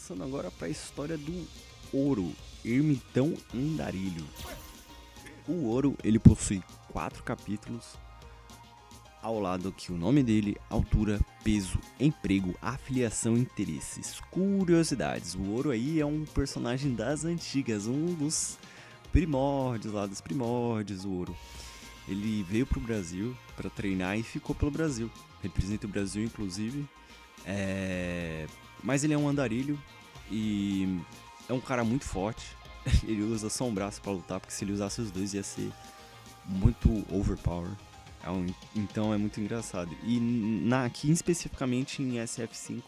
passando agora para a história do Ouro, ermitão andarilho. O Ouro, ele possui 4 capítulos, ao lado que o nome dele, altura, peso, emprego, afiliação, interesses, curiosidades. O Ouro aí é um personagem das antigas, um dos primórdios, lá dos primórdios, o Ouro. Ele veio pro Brasil para treinar e ficou pelo Brasil. Representa o Brasil, inclusive. Mas ele é um andarilho e é um cara muito forte. Ele usa só um braço para lutar, porque se ele usasse os dois ia ser muito overpower. Então é muito engraçado. E aqui especificamente em SF5,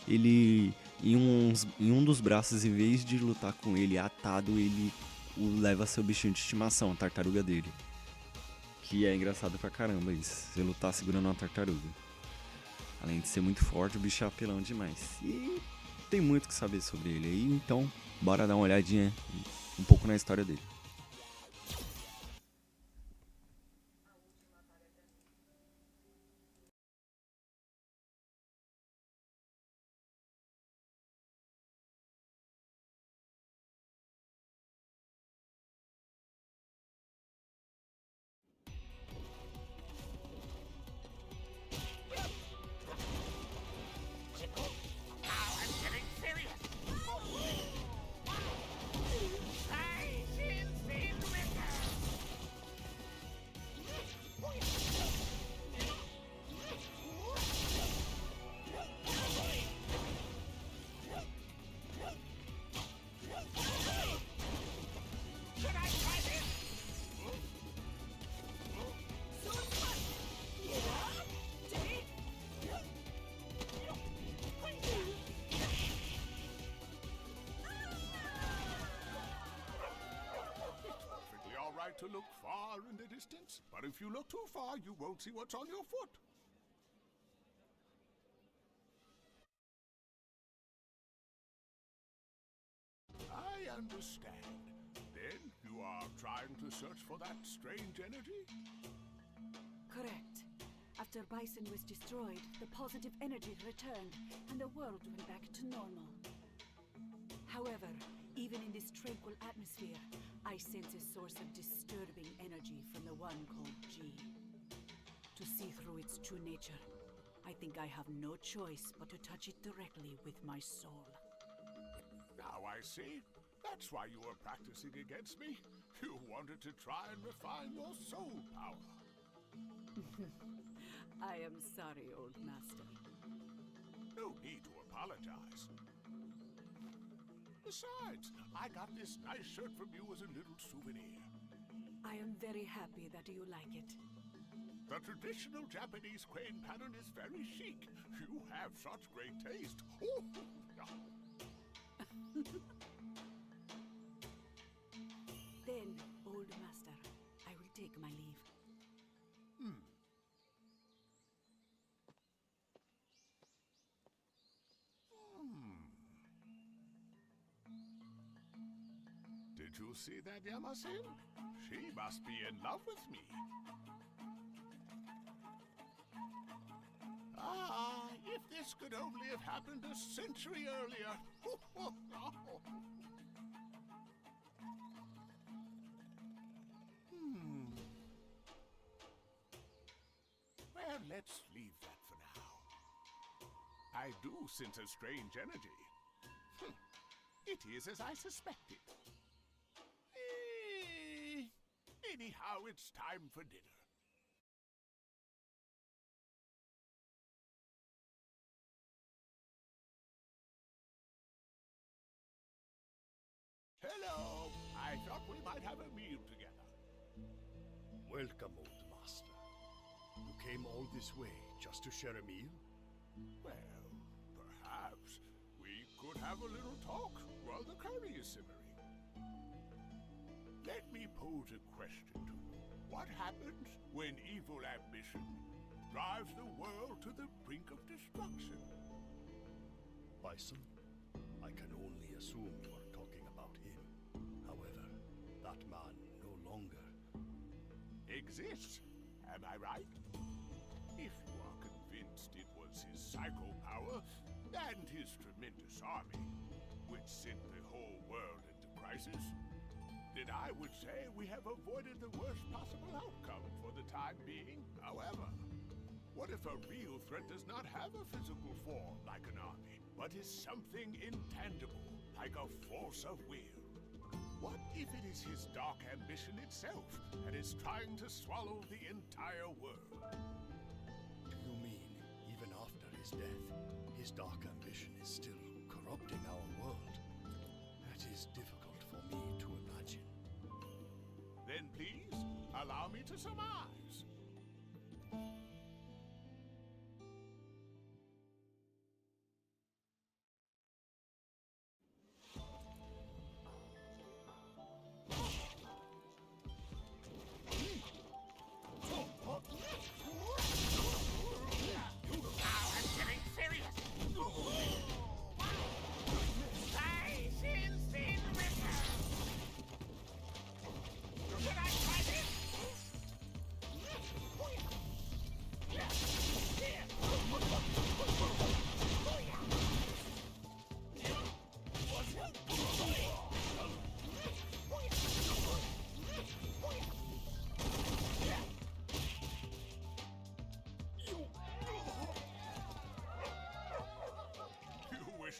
ele em um dos braços, em vez de lutar com ele atado, ele leva seu bichinho de estimação, a tartaruga dele. Que é engraçado pra caramba isso, você lutar segurando uma tartaruga. Além de ser muito forte, o bicho é apelão demais. E tem muito que saber sobre ele aí, então bora dar uma olhadinha um pouco na história dele. To look far in the distance, but if you look too far, you won't see what's on your foot. I understand. Then you are trying to search for that strange energy? Correct. After Bison was destroyed, the positive energy returned, and the world went back to normal. However, even in this tranquil atmosphere, I sense a source of disturbing energy from the one called G. To see through its true nature, I think I have no choice but to touch it directly with my soul. Now I see. That's why you were practicing against me. You wanted to try and refine your soul power. I am sorry, old master. No need to apologize. Besides, I got this nice shirt from you as a little souvenir. I am very happy that you like it. The traditional Japanese crane pattern is very chic. You have such great taste. Then, old master, I will take my leave. Did you see that, Yamasen? She must be in love with me. Ah, if this could only have happened a century earlier. Well, let's leave that for now. I do sense a strange energy. It is as I suspected. Anyhow, it's time for dinner. Hello! I thought we might have a meal together. Welcome, old master. You came all this way just to share a meal? Well, perhaps we could have a little talk while the curry is simmering. Let me pose a question to you. What happens when evil ambition drives the world to the brink of destruction? Bison, I can only assume you are talking about him. However, that man no longer exists. Am I right? If you are convinced it was his psycho power and his tremendous army, which sent the whole world into crisis, then I would say we have avoided the worst possible outcome for the time being. However, what if a real threat does not have a physical form like an army, but is something intangible, like a force of will? What if it is his dark ambition itself and is trying to swallow the entire world? Do you mean, even after his death, his dark ambition is still corrupting our world? That is difficult for me to imagine. Then please, allow me to surmise.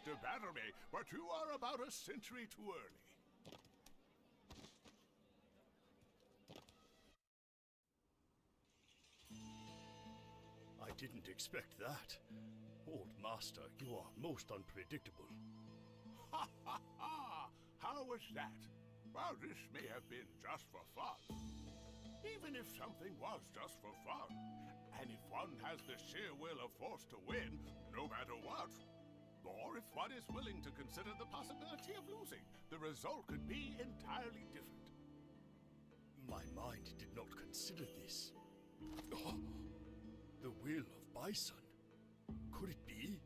To battle me, but you are about a century too early. I didn't expect that. Old Master, you are most unpredictable. Ha ha ha! How was that? Well, this may have been just for fun. Even if something was just for fun, and if one has the sheer will of force to win, no matter what, or if one is willing to consider the possibility of losing, the result could be entirely different. My mind did not consider this. Oh, the will of Bison. Could it be?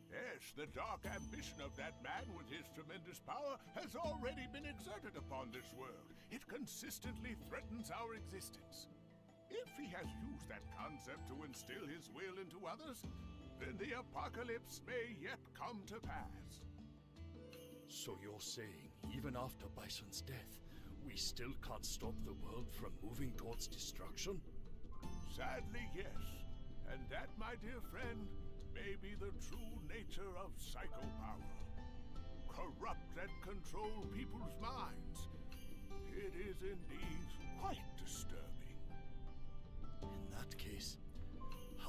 Yes, the dark ambition of that man with his tremendous power has already been exerted upon this world. It consistently threatens our existence. If he has used that concept to instill his will into others, then the apocalypse may yet come to pass. So you're saying, even after Bison's death, we still can't stop the world from moving towards destruction? Sadly, yes. And that, my dear friend, may be the true nature of psychopower. Corrupt and control people's minds. It is indeed quite disturbing. In that case,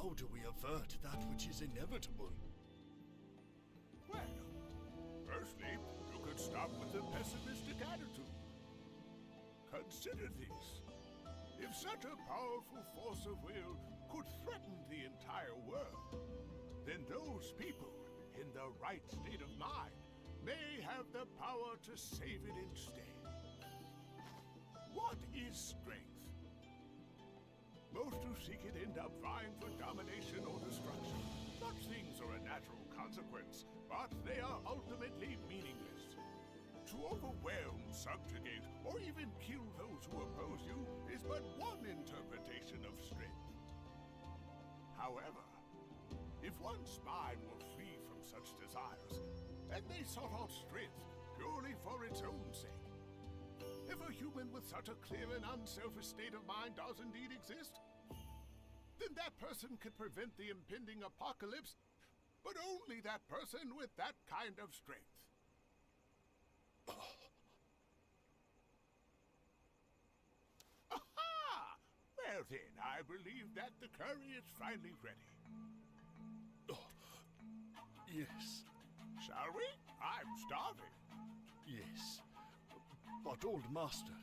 how do we avert that which is inevitable? Well, firstly, you could start with a pessimistic attitude. Consider this. If such a powerful force of will could threaten the entire world, then those people, in the right state of mind, may have the power to save it instead. What is strength? Most who seek it end up vying for domination or destruction. Such things are a natural consequence, but they are ultimately meaningless. To overwhelm, subjugate, or even kill those who oppose you is but one interpretation of strength. However, if one's mind were free from such desires, and they sought out strength purely for its own sake, if a human with such a clear and unselfish state of mind does indeed exist, then that person could prevent the impending apocalypse, but only that person with that kind of strength. Aha! Well then, I believe that the curry is finally ready. Oh, yes, Shall we? I'm starving. yes. But, Old Master,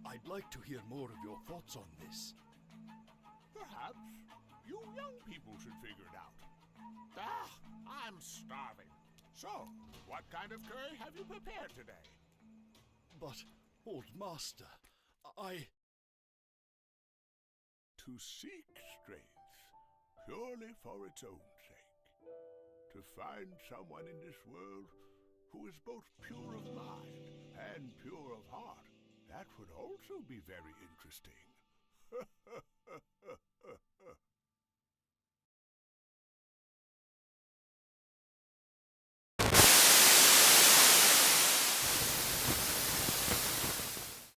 I'd like to hear more of your thoughts on this. Perhaps you young people should figure it out. Ah, I'm starving. So, what kind of curry have you prepared today? But, Old Master, To seek strength, purely for its own sake. To find someone in this world who is both pure of mind and pure of heart. That would also be very interesting.